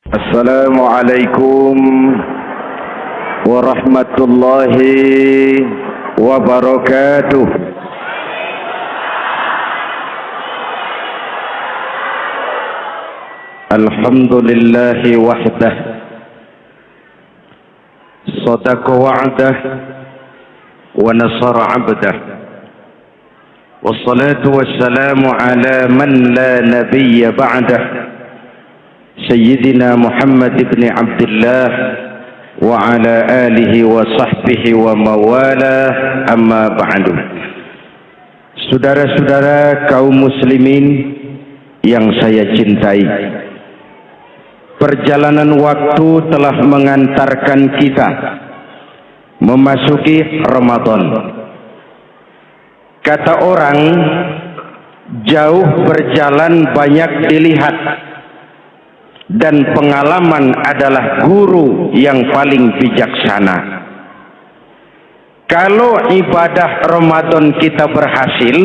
Assalamualaikum warahmatullahi wabarakatuh. Alhamdulillahi wahdah, sadaqa wa'dah wa nasara 'abdah. Wassalatu wassalamu ala man la nabiyya ba'dah, Sayyidina Muhammad ibn Abdullah wa ala alihi wa sahbihi wa mawala, amma ba'du. Saudara-saudara kaum muslimin yang saya cintai, perjalanan waktu telah mengantarkan kita memasuki Ramadan. Kata orang, jauh berjalan banyak dilihat, dan pengalaman adalah guru yang paling bijaksana. Kalau ibadah Ramadan kita berhasil,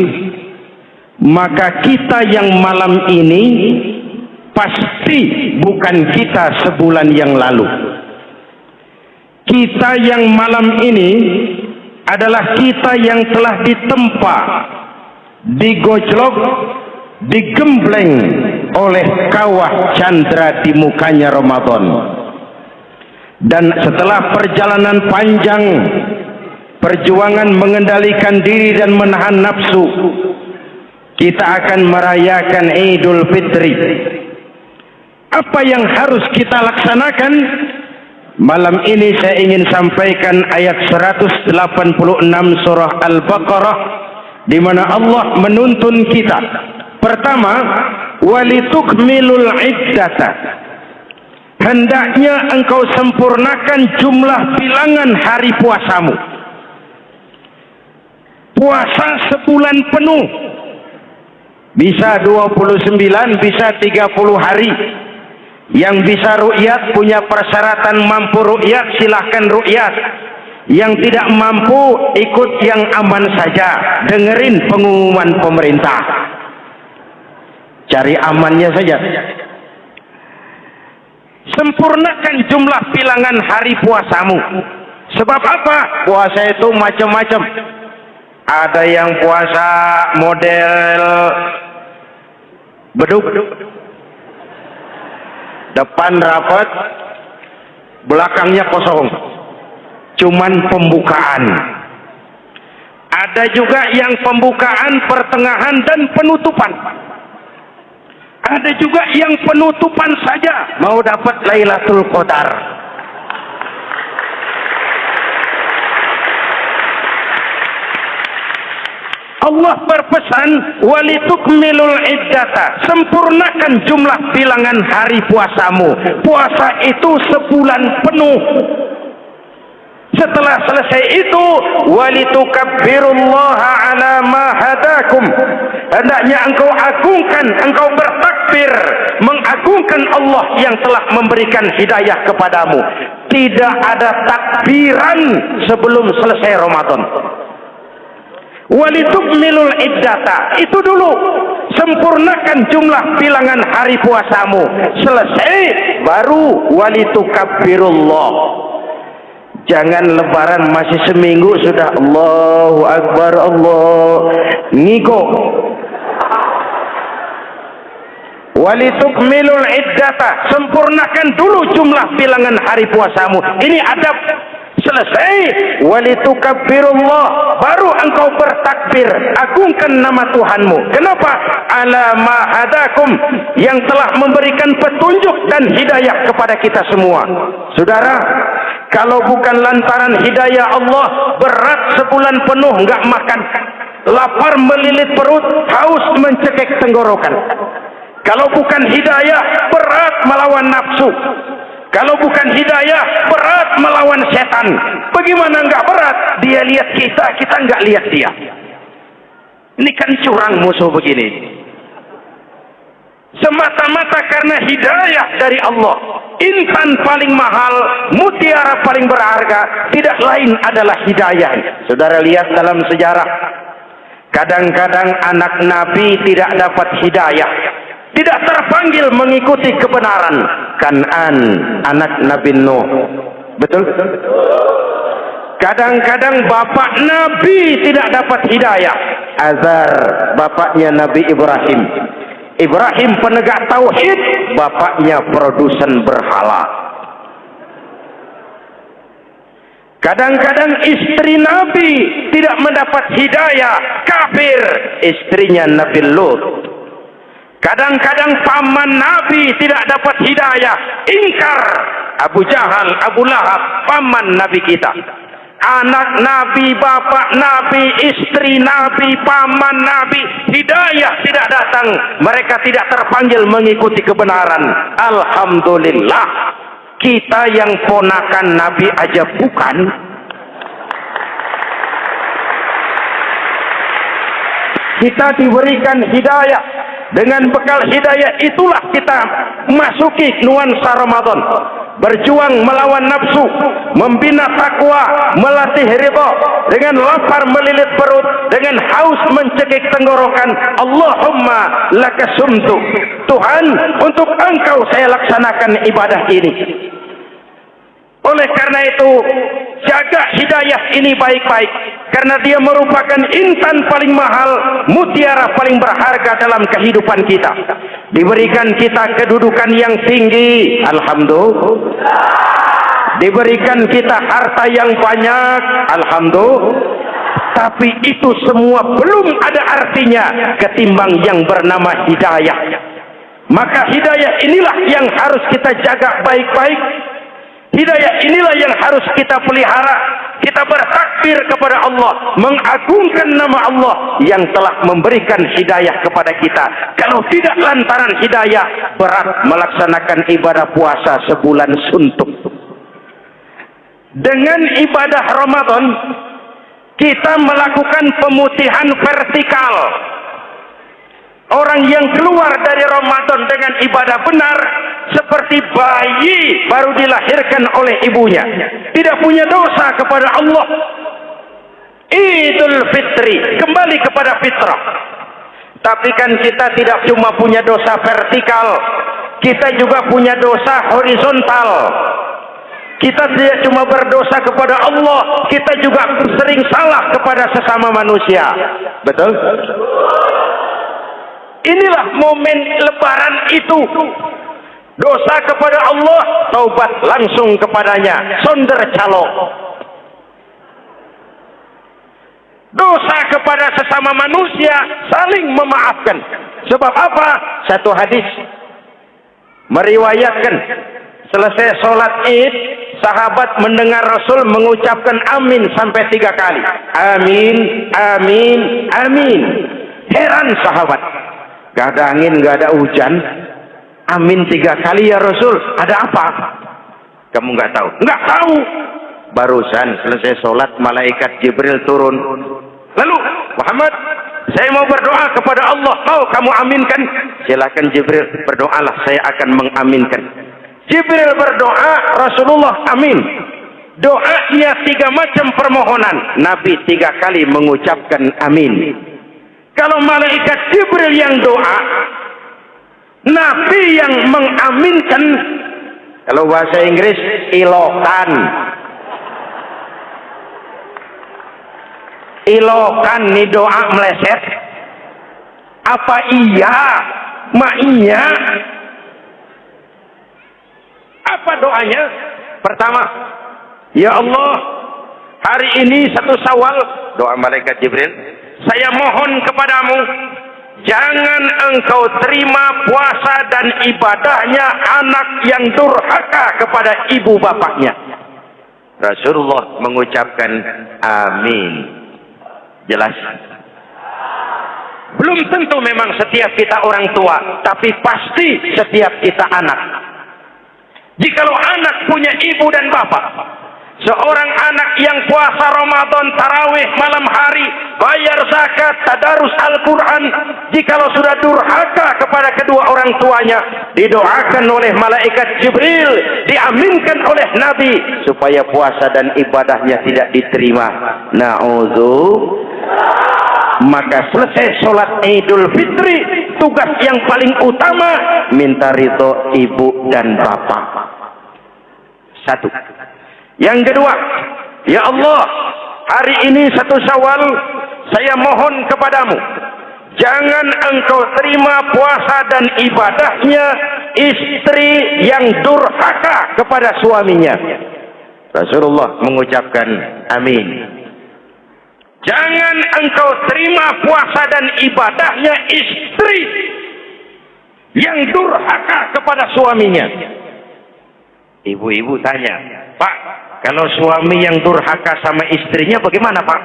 maka kita yang malam ini pasti bukan kita sebulan yang lalu. Kita yang malam ini adalah kita yang telah ditempa, digojlok, digembleng oleh kawah candra di mukanya Ramadan. Dan setelah perjalanan panjang, perjuangan mengendalikan diri dan menahan nafsu, kita akan merayakan Idul Fitri. Apa yang harus kita laksanakan? Malam ini saya ingin sampaikan ayat 186 surah Al-Baqarah, di mana Allah menuntun kita. Pertama, walitukmilul iddata, hendaknya engkau sempurnakan jumlah bilangan hari puasamu. Puasa sebulan penuh, bisa 29, bisa 30 hari. Yang bisa ru'yat, punya persyaratan mampu ru'yat, silahkan ru'yat. Yang tidak mampu, ikut yang aman saja, dengerin pengumuman pemerintah, cari amannya saja. Sempurnakan jumlah bilangan hari puasamu. Sebab apa? Puasa itu macam-macam. Ada yang puasa model beduk, depan rapat, belakangnya kosong, cuman pembukaan. Ada juga yang pembukaan, pertengahan, dan penutupan. Ada juga yang penutupan saja, mau dapat Lailatul Qadar. Allah berpesan, walitukmilul iddata, sempurnakan jumlah bilangan hari puasamu. Puasa itu sebulan penuh. Setelah selesai itu, walitukabbirullaha ala ma hadakum, hendaknya engkau agungkan, engkau bertakbir, mengagungkan Allah yang telah memberikan hidayah kepadamu. Tidak ada takbiran sebelum selesai Ramadan. Walitukmilul iddata, itu dulu, sempurnakan jumlah bilangan hari puasamu. Selesai, baru walitukabbirullah. Jangan lebaran masih seminggu sudah Allahu Akbar, Allah ngiko. Walitukmilul iddata, sempurnakan dulu jumlah bilangan hari puasamu. Ini adab. Selesai, walitukabbirullah, baru engkau bertakbir, agungkan nama Tuhanmu. Kenapa? Ala ma hadakum, yang telah memberikan petunjuk dan hidayah kepada kita semua. Saudara, kalau bukan lantaran hidayah Allah, berat sebulan penuh enggak makan, lapar melilit perut, haus mencekik tenggorokan. Kalau bukan hidayah, berat melawan nafsu. Kalau bukan hidayah, berat melawan setan. Bagaimana enggak berat? Dia lihat kita, kita enggak lihat dia. Ini kan curang musuh begini. Semata-mata karena hidayah dari Allah. Insan paling mahal, mutiara paling berharga, tidak lain adalah hidayah. Saudara lihat dalam sejarah, kadang-kadang anak Nabi tidak dapat hidayah. tidak terpanggil mengikuti kebenaran. Kan'an, anak Nabi Nuh. Betul? Kadang-kadang bapak Nabi tidak dapat hidayah. Azar, bapaknya Nabi Ibrahim. Ibrahim penegak tauhid, bapaknya produsen berhala. Kadang-kadang istri Nabi tidak mendapat hidayah, kafir, istrinya Nabi Lut. Kadang-kadang paman Nabi tidak dapat hidayah, ingkar, Abu Jahal, Abu Lahab, paman Nabi kita. Anak Nabi, bapak Nabi, istri Nabi, paman Nabi, hidayah tidak datang. Mereka tidak terpanggil mengikuti kebenaran. Alhamdulillah, kita yang ponakan Nabi aja bukan. Kita diberikan hidayah. Dengan bekal hidayah itulah kita masuki nuansa Ramadan. Berjuang melawan nafsu, membina takwa, melatih ridha, dengan lapar melilit perut, dengan haus mencekik tenggorokan. Allahumma lakasumtu, Tuhan, untuk Engkau saya laksanakan ibadah ini. Oleh karena itu, jaga hidayah ini baik-baik, karena dia merupakan intan paling mahal, mutiara paling berharga dalam kehidupan kita. Diberikan kita kedudukan yang tinggi, alhamdulillah. Diberikan kita harta yang banyak, alhamdulillah. Tapi itu semua belum ada artinya ketimbang yang bernama hidayah. Maka hidayah inilah yang harus kita jaga baik-baik. Hidayah inilah yang harus kita pelihara. Kita bertakbir kepada Allah, mengagungkan nama Allah yang telah memberikan hidayah kepada kita. Kalau tidak lantaran hidayah, berat melaksanakan ibadah puasa sebulan suntuk. Dengan ibadah Ramadan, kita melakukan pemutihan vertikal. Orang yang keluar dari Ramadan dengan ibadah benar, seperti bayi baru dilahirkan oleh ibunya, tidak punya dosa kepada Allah. Idul Fitri, kembali kepada fitrah. Tapi kan kita tidak cuma punya dosa vertikal, kita juga punya dosa horizontal. Kita tidak cuma berdosa kepada Allah, kita juga sering salah kepada sesama manusia. Betul? Inilah momen lebaran itu. Dosa kepada Allah, taubat langsung kepadanya, sonder calok. Dosa kepada sesama manusia, saling memaafkan. Sebab apa? Satu hadis meriwayatkan, selesai sholat Id, sahabat mendengar Rasul mengucapkan amin sampai 3 kali. Amin, amin, amin. Heran sahabat. Gak ada angin, gak ada hujan. Amin 3 kali ya Rasul. Ada apa? Kamu gak tahu? Gak tahu. Barusan selesai sholat, malaikat Jibril turun. Lalu, Muhammad, saya mau berdoa kepada Allah. Mau kamu aminkan? Silakan Jibril, berdoalah, saya akan mengaminkan. Jibril berdoa, Rasulullah amin. Doanya 3 macam permohonan. Nabi 3 kali mengucapkan amin. Kalau malaikat Jibril yang doa, Nabi yang mengaminkan. Kalau bahasa Inggris, ilokan. Ilokan nih doa meleset. Apa iya? Ma iya? Apa doanya? Pertama, ya Allah, hari ini 1 Syawal, doa malaikat Jibril, saya mohon kepadamu, jangan engkau terima puasa dan ibadahnya anak yang durhaka kepada ibu bapaknya. Rasulullah mengucapkan amin. Jelas? Belum tentu memang setiap kita orang tua, tapi pasti setiap kita anak. Jikalau anak punya ibu dan bapak, seorang anak yang puasa Ramadan, tarawih malam hari, bayar zakat, tadarus Al-Quran, jikalau sudah durhaka kepada kedua orang tuanya, didoakan oleh malaikat Jibril, diaminkan oleh Nabi, supaya puasa dan ibadahnya tidak diterima. Na'udzu. Maka selesai sholat Idul Fitri, tugas yang paling utama minta ridho ibu dan bapak. Satu. Yang kedua, ya Allah, hari ini 1 Syawal, saya mohon kepadamu, jangan engkau terima puasa dan ibadahnya istri yang durhaka kepada suaminya. Rasulullah mengucapkan amin. Jangan engkau terima puasa dan ibadahnya istri yang durhaka kepada suaminya. Ibu-ibu tanya, Pak, kalau suami yang durhaka sama istrinya bagaimana, Pak?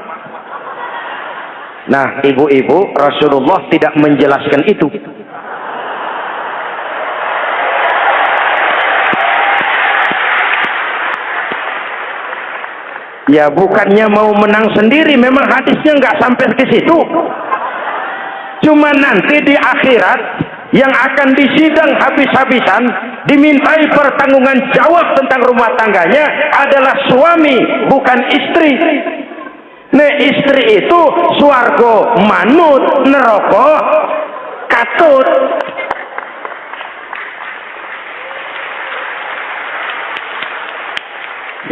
Nah, ibu-ibu, Rasulullah tidak menjelaskan itu. Ya bukannya mau menang sendiri, memang hadisnya nggak sampai ke situ. Cuma nanti di akhirat yang akan disidang habis-habisan, dimintai pertanggungan jawab tentang rumah tangganya adalah suami, bukan istri. Nah, istri itu swarga manut, neraka katut.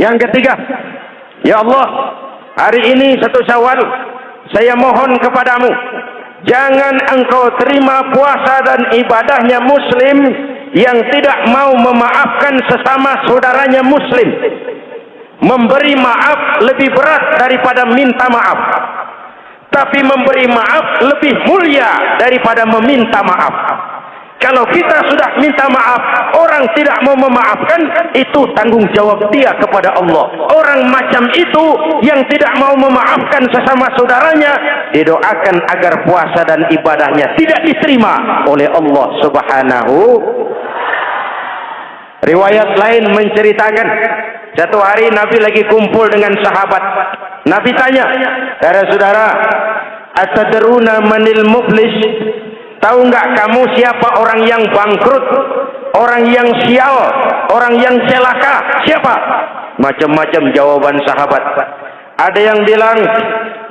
Yang ketiga, ya Allah, hari ini 1 Syawal, saya mohon kepadamu, jangan engkau terima puasa dan ibadahnya muslim yang tidak mau memaafkan sesama saudaranya muslim. Memberi maaf lebih berat daripada minta maaf. Tapi memberi maaf lebih mulia daripada meminta maaf. Kalau kita sudah minta maaf, orang tidak mau memaafkan, itu tanggung jawab dia kepada Allah. Orang macam itu yang tidak mau memaafkan sesama saudaranya, didoakan agar puasa dan ibadahnya tidak diterima oleh Allah Subhanahu. Riwayat lain menceritakan, satu hari Nabi lagi kumpul dengan sahabat. Nabi tanya, saudara-saudara, atadruna manil muflis? Tahu nggak kamu siapa orang yang bangkrut, orang yang sial, orang yang celaka? Siapa? Macam-macam jawaban sahabat. Ada yang bilang,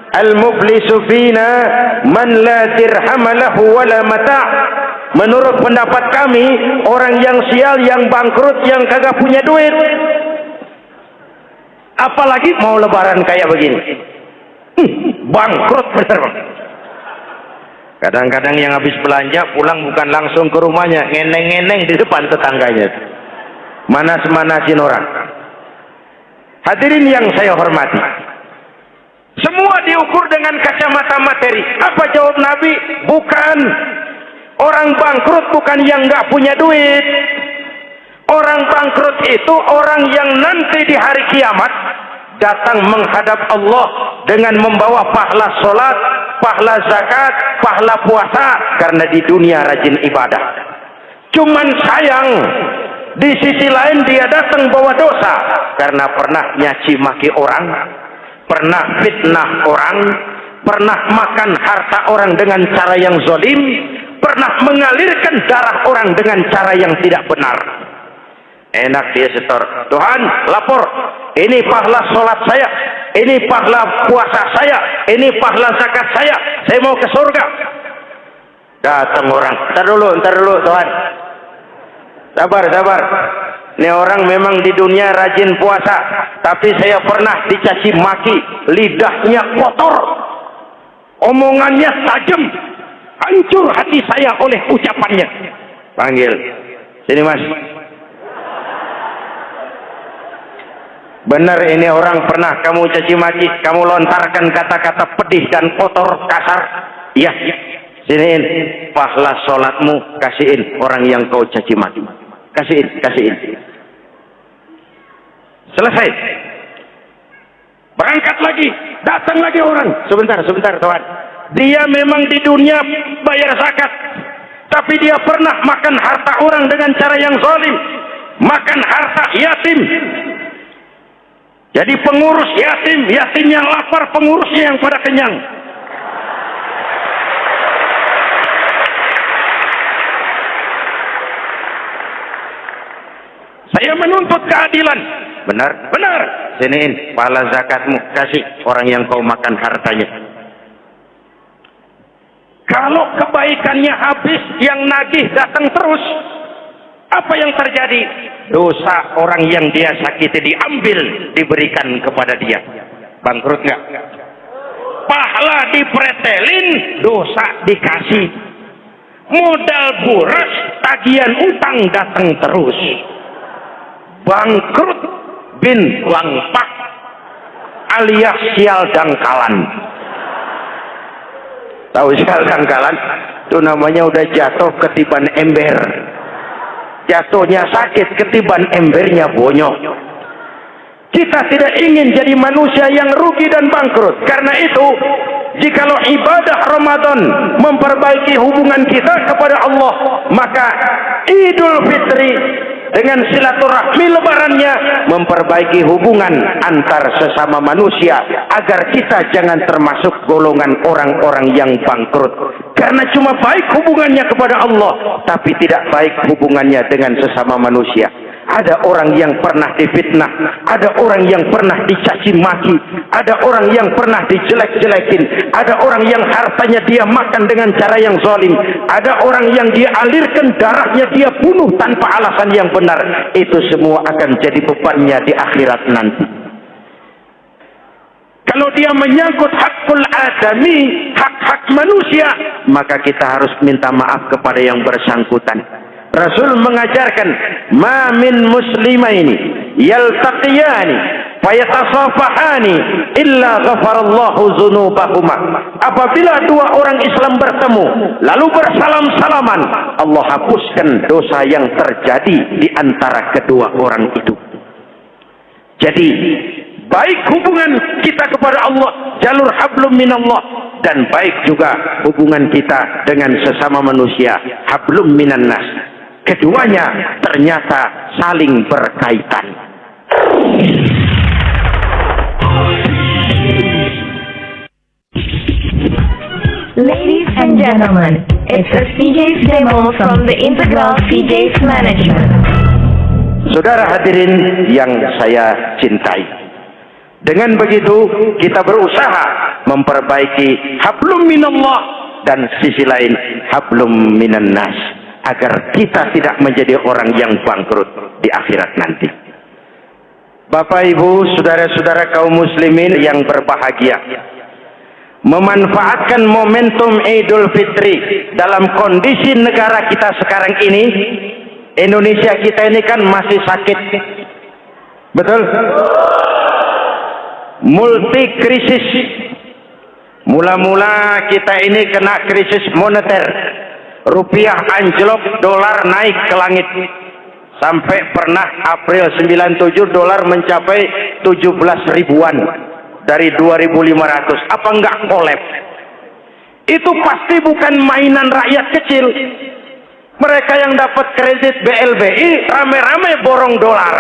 al-muflisu fina man la dirham lahu wala mata'. Menurut pendapat kami, orang yang sial, yang bangkrut, yang kagak punya duit. Apalagi mau lebaran kayak begini. Bangkrut bener, Bang. Kadang-kadang yang habis belanja pulang bukan langsung ke rumahnya, ngeneng-ngeneng di depan tetangganya. Manas-manasin orang. Hadirin yang saya hormati, semua diukur dengan kacamata materi. Apa jawab Nabi? Bukan. Orang bangkrut bukan yang nggak punya duit. Orang bangkrut itu orang yang nanti di hari kiamat datang menghadap Allah dengan membawa pahala sholat, pahala zakat, pahala puasa, karena di dunia rajin ibadah. Cuman sayang, di sisi lain dia datang bawa dosa karena pernah nyaci maki orang, pernah fitnah orang, pernah makan harta orang dengan cara yang zalim, pernah mengalirkan darah orang dengan cara yang tidak benar. Enak dia setor, Tuhan lapor, ini pahala sholat saya, ini pahala puasa saya, ini pahala zakat saya mau ke surga. Datang orang, ntar dulu Tuhan, sabar. Ini orang memang di dunia rajin puasa, tapi saya pernah dicaci maki, lidahnya kotor, omongannya tajam, hancur hati saya oleh ucapannya. Panggil, sini Mas. Benar ini orang pernah kamu caci maki, kamu lontarkan kata-kata pedih dan kotor kasar. Iya, siniin pahala sholatmu, kasihin orang yang kau caci maki. Kasihin. Selesai. Berangkat lagi, datang lagi orang. Sebentar Tuhan. Dia memang di dunia bayar zakat, tapi dia pernah makan harta orang dengan cara yang zalim, makan harta yatim. Jadi pengurus yatim yang lapar, pengurusnya yang pada kenyang. Saya menuntut keadilan. Benar. Siniin pahala zakatmu, kasih orang yang kau makan hartanya. Kalau kebayang kebaikannya habis, yang nagih datang terus. Apa yang terjadi? Dosa orang yang dia sakiti diambil, diberikan kepada dia. Bangkrut nggak? Pahala dipretelin, dosa dikasih. Modal buras, tagihan utang datang terus. Bangkrut bin wangpak alias sial dangkalan. Tahu sial dangkalan? Itu namanya udah jatuh ketiban ember. Jatuhnya sakit, ketiban embernya bonyok. Kita tidak ingin jadi manusia yang rugi dan bangkrut. Karena itu, jikalau ibadah Ramadan memperbaiki hubungan kita kepada Allah, maka Idul Fitri dengan silaturahmi lebarannya memperbaiki hubungan antar sesama manusia, agar kita jangan termasuk golongan orang-orang yang bangkrut. Karena cuma baik hubungannya kepada Allah, tapi tidak baik hubungannya dengan sesama manusia. Ada orang yang pernah difitnah, ada orang yang pernah dicaci maki, ada orang yang pernah dijelek-jelekin, ada orang yang hartanya dia makan dengan cara yang zalim, ada orang yang dia alirkan darahnya, dia bunuh tanpa alasan yang benar. Itu semua akan jadi bebannya di akhirat nanti. Kalau dia menyangkut hakul adami, hak-hak manusia, maka kita harus minta maaf kepada yang bersangkutan. Rasul mengajarkan, ma min muslimaini yaltaqiyani fayatasafahani illa ghafarallahu dzunubahuma. Apabila dua orang Islam bertemu lalu bersalam-salaman, Allah hapuskan dosa yang terjadi di antara kedua orang itu. Jadi baik hubungan kita kepada Allah, jalur hablum minallah, dan baik juga hubungan kita dengan sesama manusia, hablum minan nas. Keduanya ternyata saling berkaitan. Ladies and gentlemen, it's a CJ's demo from the Integral CJ's Management. Saudara hadirin yang saya cintai, dengan begitu kita berusaha memperbaiki hablum minallah dan sisi lain hablum minan nas, agar kita tidak menjadi orang yang bangkrut di akhirat nanti. Bapak, Ibu, saudara-saudara kaum muslimin yang berbahagia, memanfaatkan momentum Idul Fitri dalam kondisi negara kita sekarang ini. Indonesia kita ini kan masih sakit, betul? Multi krisis. Mula-mula kita ini kena krisis moneter. Rupiah anjlok, dolar naik ke langit. Sampai pernah April 97 dolar mencapai 17 ribuan dari 2.500. Apa enggak kolab? Itu pasti bukan mainan rakyat kecil. Mereka yang dapat kredit BLBI rame-rame borong dolar.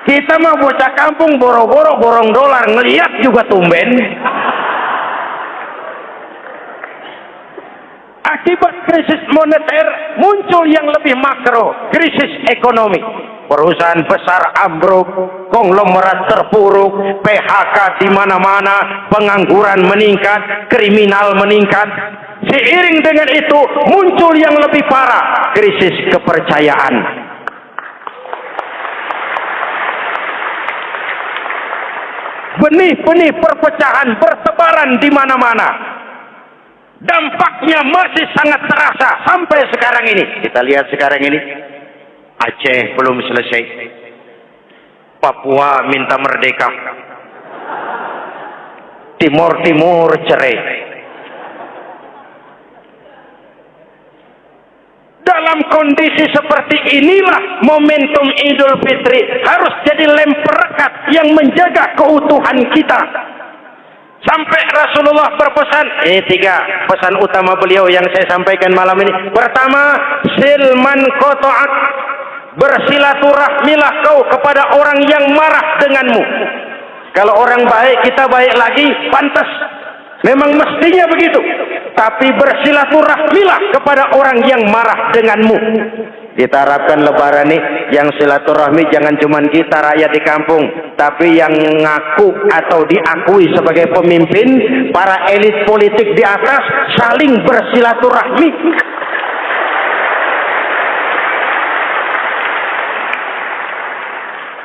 Kita mah bocah kampung boro-boro borong dolar, ngeliat juga tumben. Akibat krisis moneter muncul yang lebih makro, krisis ekonomi. Perusahaan besar ambruk, konglomerat terpuruk, PHK di mana-mana, pengangguran meningkat, kriminal meningkat. Seiring dengan itu muncul yang lebih parah, krisis kepercayaan. Benih-benih perpecahan bertebaran di mana-mana. Dampaknya masih sangat terasa sampai sekarang ini. Kita lihat sekarang ini, Aceh belum selesai, Papua minta merdeka, Timur cerai. Dalam kondisi seperti inilah momentum Idul Fitri harus jadi lem perekat yang menjaga keutuhan kita. Sampai Rasulullah berpesan, ini 3 pesan utama beliau yang saya sampaikan malam ini. Pertama, silman qata'at, bersilaturahmilah kau kepada orang yang marah denganmu. Kalau orang baik, kita baik lagi, pantas. Memang mestinya begitu. Tapi bersilaturahmilah kepada orang yang marah denganmu. Kita harapkan lebaran nih yang silaturahmi jangan cuma kita rakyat di kampung, tapi yang ngaku atau diakui sebagai pemimpin, para elit politik di atas saling bersilaturahmi.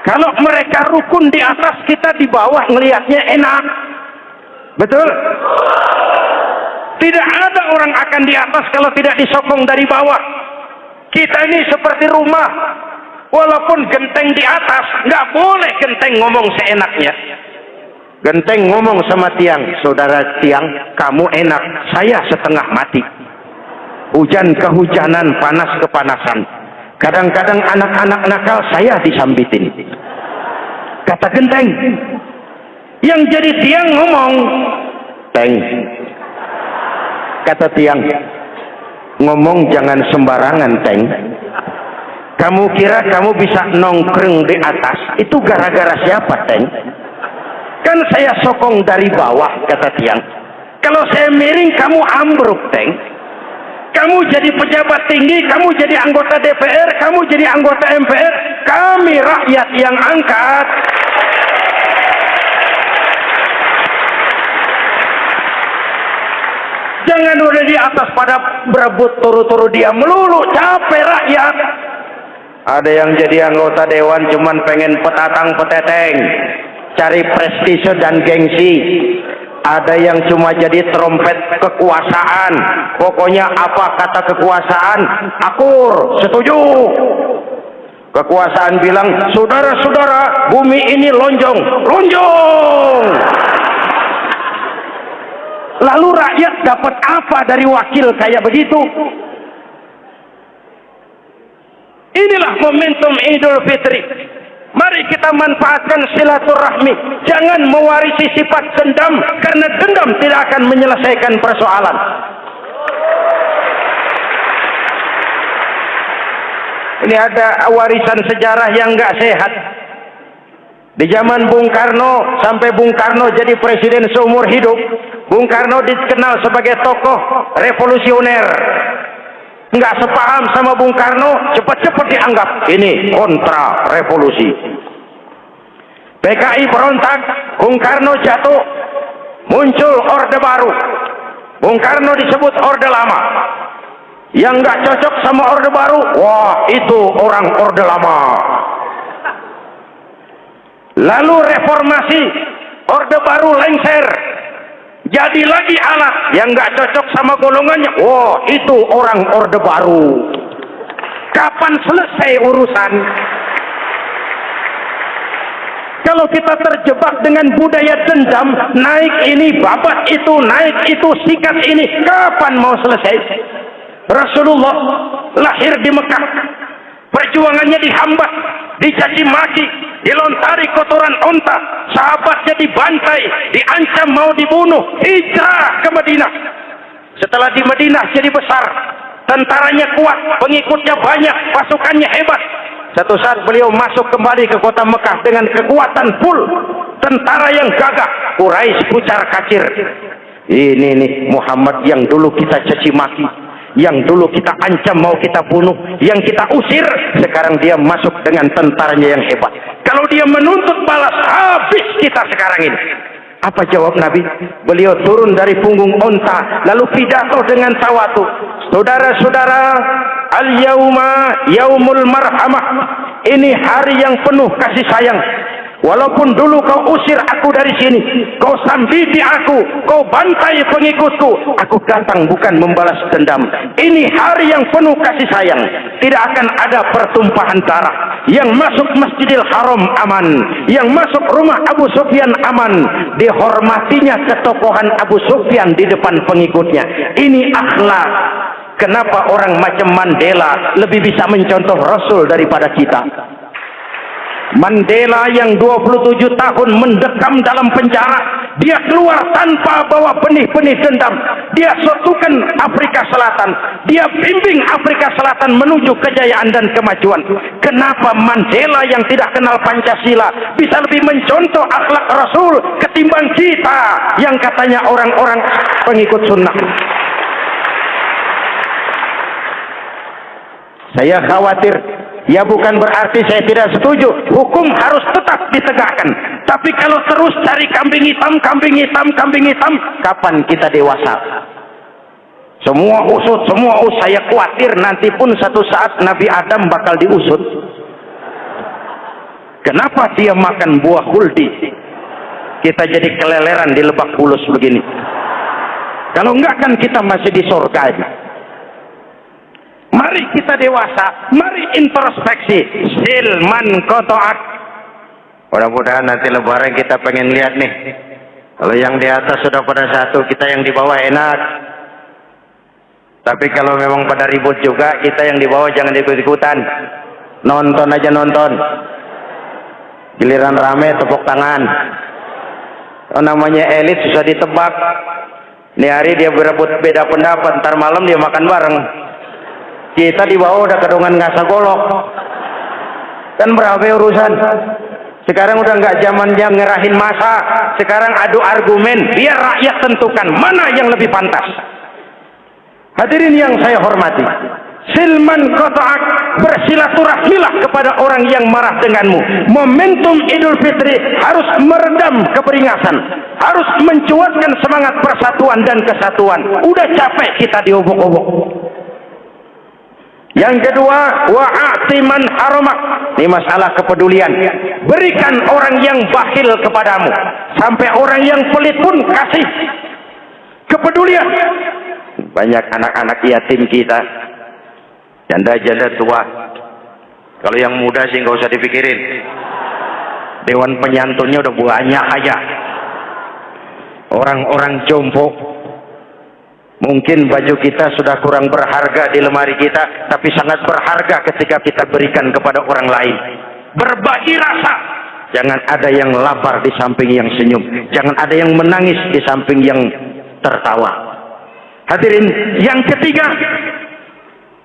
Kalau mereka rukun di atas, kita di bawah ngelihatnya enak. Betul? Tidak ada orang akan di atas kalau tidak disokong dari bawah. Kita ini seperti rumah, walaupun genteng di atas, nggak boleh genteng ngomong seenaknya. Genteng ngomong sama tiang, saudara tiang, kamu enak, saya setengah mati. Hujan kehujanan, panas kepanasan. Kadang-kadang anak-anak nakal saya disambitin. Kata genteng, yang jadi tiang ngomong, teng. Kata tiang, ngomong jangan sembarangan, teng. Kamu kira kamu bisa nongkrong di atas, itu gara-gara siapa, teng? Kan saya sokong dari bawah, kata tiang. Kalau saya miring, kamu ambruk, teng. Kamu jadi pejabat tinggi, kamu jadi anggota DPR, kamu jadi anggota MPR, kami rakyat yang angkat. Jangan udah di atas pada berebut turu-turu dia melulu, capek rakyat. Ada yang jadi anggota dewan cuman pengen petatang peteteng, cari prestise dan gengsi. Ada yang cuma jadi trompet kekuasaan, pokoknya apa kata kekuasaan akur, setuju. Kekuasaan bilang, saudara-saudara, bumi ini lonjong, lonjong. Lalu rakyat dapat apa dari wakil kayak begitu? Inilah momentum Idul Fitri. Mari kita manfaatkan silaturahmi. Jangan mewarisi sifat dendam, karena dendam tidak akan menyelesaikan persoalan. Ini ada warisan sejarah yang nggak sehat. Di zaman Bung Karno, sampai Bung Karno jadi presiden seumur hidup, Bung Karno dikenal sebagai tokoh revolusioner. Nggak sepaham sama Bung Karno, cepat-cepat dianggap ini kontra revolusi. PKI berontak, Bung Karno jatuh, muncul Orde Baru. Bung Karno disebut Orde Lama. Yang nggak cocok sama Orde Baru, wah itu orang Orde Lama. Lalu reformasi, Orde Baru lengser, jadi lagi alat yang nggak cocok sama golongannya. Wah, itu orang Orde Baru. Kapan selesai urusan? Kalau kita terjebak dengan budaya dendam, naik ini, babat itu, naik itu, sikat ini, kapan mau selesai? Rasulullah lahir di Mekah, perjuangannya dihambat, dicaci maki, dilontari kotoran onta, sahabatnya dibantai, diancam mau dibunuh, hijrah ke Madinah. Setelah di Madinah jadi besar, tentaranya kuat, pengikutnya banyak, pasukannya hebat. Satu saat beliau masuk kembali ke kota Mekah dengan kekuatan full, tentara yang gagah, Quraisy pucar kacir. Ini nih Muhammad yang dulu kita caci maki, yang dulu kita ancam mau kita bunuh, yang kita usir, sekarang dia masuk dengan tentaranya yang hebat. Kalau dia menuntut balas, habis kita sekarang ini. Apa jawab Nabi? Beliau turun dari punggung onta, lalu pidato dengan tawatu. Saudara-saudara, al-yauma yaumul marhamah. Ini hari yang penuh kasih sayang. Walaupun dulu kau usir aku dari sini, kau sambiti aku, kau bantai pengikutku, aku datang bukan membalas dendam. Ini hari yang penuh kasih sayang. Tidak akan ada pertumpahan darah. Yang masuk Masjidil Haram aman, yang masuk rumah Abu Sufyan aman. Dihormatinya ketokohan Abu Sufyan di depan pengikutnya. Ini akhlak. Kenapa orang macam Mandela lebih bisa mencontoh Rasul daripada kita? Mandela yang 27 tahun mendekam dalam penjara, dia keluar tanpa bawa benih-benih dendam. Dia satukan Afrika Selatan, dia bimbing Afrika Selatan menuju kejayaan dan kemajuan. Kenapa Mandela yang tidak kenal Pancasila bisa lebih mencontoh akhlak Rasul ketimbang kita yang katanya orang-orang pengikut sunnah? Saya khawatir. Ya bukan berarti saya tidak setuju. Hukum harus tetap ditegakkan. Tapi kalau terus cari kambing hitam, kambing hitam, kambing hitam, kapan kita dewasa? Semua usut, saya khawatir nanti pun satu saat Nabi Adam bakal diusut. Kenapa dia makan buah huldi? Kita jadi keleleran di Lebak Bulus begini. Kalau enggak kan kita masih di surga aja. Mari kita dewasa, mari introspeksi. Silman kotoak. Mudah-mudahan nanti lebaran kita pengen lihat nih. Kalau yang di atas sudah pada satu, kita yang di bawah enak. Tapi kalau memang pada ribut juga, kita yang di bawah jangan ikut-ikutan. Nonton aja nonton. Giliran rame tepuk tangan. Oh, namanya elit susah ditebak. Ini hari dia berebut beda pendapat, ntar malam dia makan bareng. Kita di bawah udah kedongan ngasa golok. Kan berapa urusan? Sekarang udah nggak zamannya ngerahin masa. Sekarang adu argumen, biar rakyat tentukan mana yang lebih pantas. Hadirin yang saya hormati, silman qata'ak, bersilaturahmilah kepada orang yang marah denganmu. Momentum Idul Fitri harus meredam keberingasan, harus mencuatkan semangat persatuan dan kesatuan. Udah capek kita diobok-obok. Yang kedua, wa'ati man haramak. Ini masalah kepedulian. Berikan orang yang bakhil kepadamu, sampai orang yang pelit pun kasih. Kepedulian. Banyak anak-anak yatim kita, janda-janda tua. Kalau yang muda sih nggak usah dipikirin. Dewan penyantunnya udah banyak aja. Orang-orang jompo. Mungkin baju kita sudah kurang berharga di lemari kita, tapi sangat berharga ketika kita berikan kepada orang lain. Berbagi rasa. Jangan ada yang lapar di samping yang senyum. Jangan ada yang menangis di samping yang tertawa. Hadirin, yang ketiga,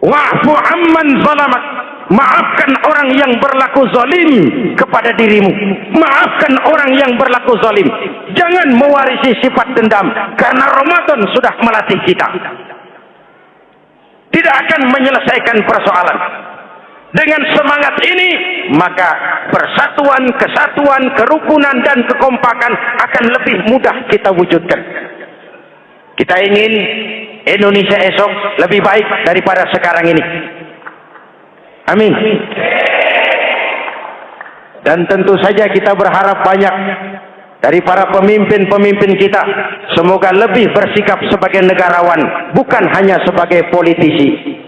wa'fu amman zalamak. Maafkan orang yang berlaku zalim kepada dirimu. Maafkan orang yang berlaku zalim. Jangan mewarisi sifat dendam, karena Ramadan sudah melatih kita. Tidak akan menyelesaikan persoalan. Dengan semangat ini, maka persatuan, kesatuan, kerukunan dan kekompakan akan lebih mudah kita wujudkan. Kita ingin Indonesia esok lebih baik daripada sekarang ini. Amin. Dan tentu saja kita berharap banyak dari para pemimpin-pemimpin kita. Semoga lebih bersikap sebagai negarawan, bukan hanya sebagai politisi.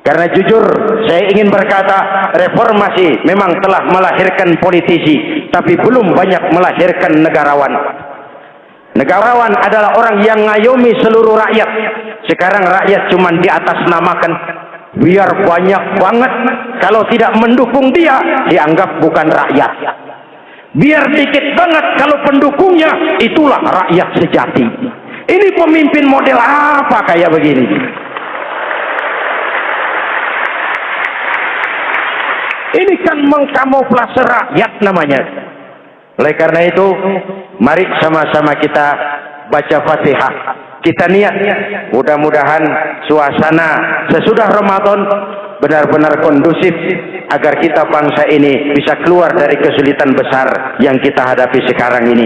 Karena jujur, saya ingin berkata, reformasi memang telah melahirkan politisi, tapi belum banyak melahirkan negarawan. Negarawan adalah orang yang ngayomi seluruh rakyat. Sekarang rakyat cuma di atas namakan. Biar banyak banget, kalau tidak mendukung dia, dianggap bukan rakyat. Biar dikit banget, kalau pendukungnya, itulah rakyat sejati. Ini pemimpin model apa kayak begini? Ini kan mengkamuflase rakyat namanya. Oleh karena itu, mari sama-sama kita baca Fatihah. Kita niat, mudah-mudahan suasana sesudah Ramadan benar-benar kondusif agar kita bangsa ini bisa keluar dari kesulitan besar yang kita hadapi sekarang ini.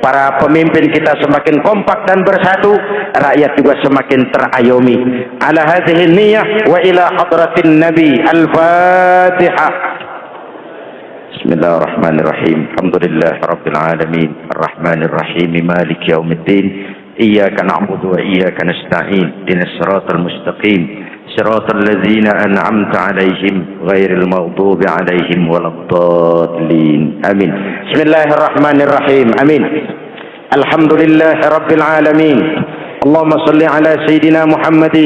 Para pemimpin kita semakin kompak dan bersatu, rakyat juga semakin terayomi. Ala hadhihi niyyah wa ila hadratin Nabi. Al-Fatihah. Bismillahirrahmanirrahim. Alhamdulillahirabbil alamin. Arrahmanir rahim. Maliki yaumiddin. إياك نعبد وإياك نستعين اهدنا الصراط المستقيم صراط الذين أنعمت عليهم غير المغضوب عليهم ولا الضالين آمين بسم الله الرحمن الرحيم آمين الحمد لله رب العالمين اللهم صل على سيدنا محمد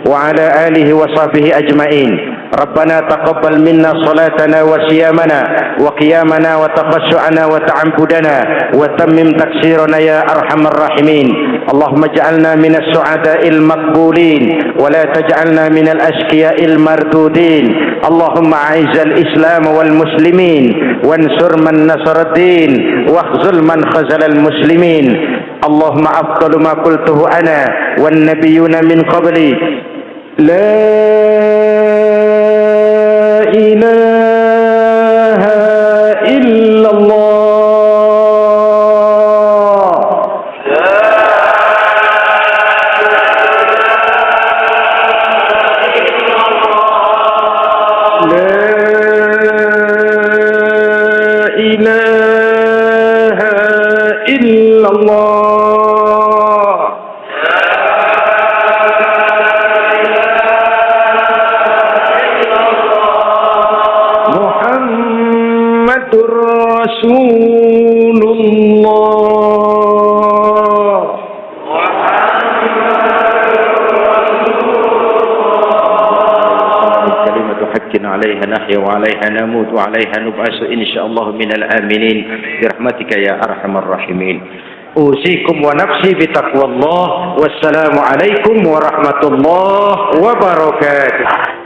وعلى آله وصحبه أجمعين ربنا تقبل منا صلاتنا وصيامنا وقيامنا وتخشعنا وتعبدنا وتمم تقصيرنا يا أرحم الراحمين اللهم اجعلنا من السعداء المقبولين ولا تجعلنا من الأشقياء المردودين اللهم أعز الإسلام والمسلمين وانصر من نصر الدين واخذل من خذل المسلمين اللهم أفضل ما قلته أنا والنبيون من قبلي لا إله إلا الله إله إلا الله محمد رسول الله كلمة حق عليها نحيا وعليها نموت وعليها نبعث إن شاء الله من الآمنين برحمتك يا أرحم الراحمين. أوصيكم ونفسي بتقوى الله. والسلام عليكم ورحمة الله وبركاته.